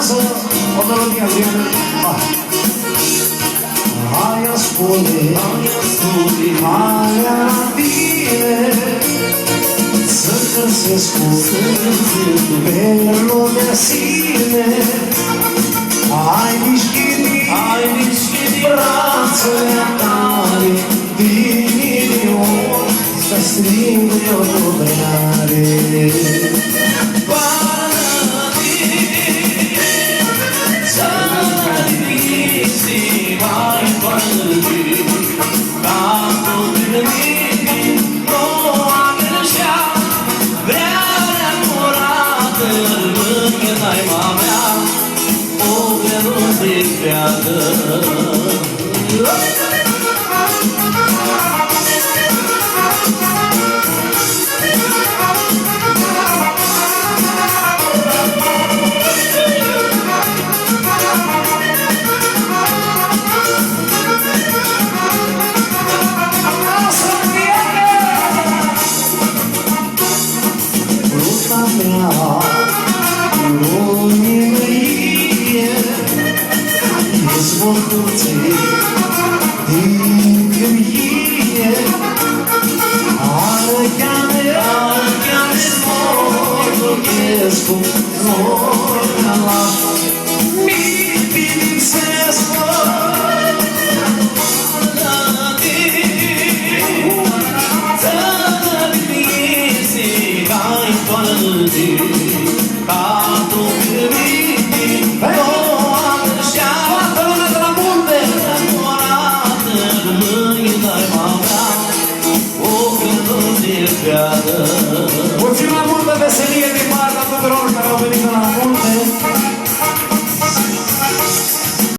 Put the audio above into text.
urmează o melodie Adrian. Hai asculte, hai la tine, să găsesc pe lumea sine. Hai mișchini brațele tale din inimă, să strig eu dublare. Oh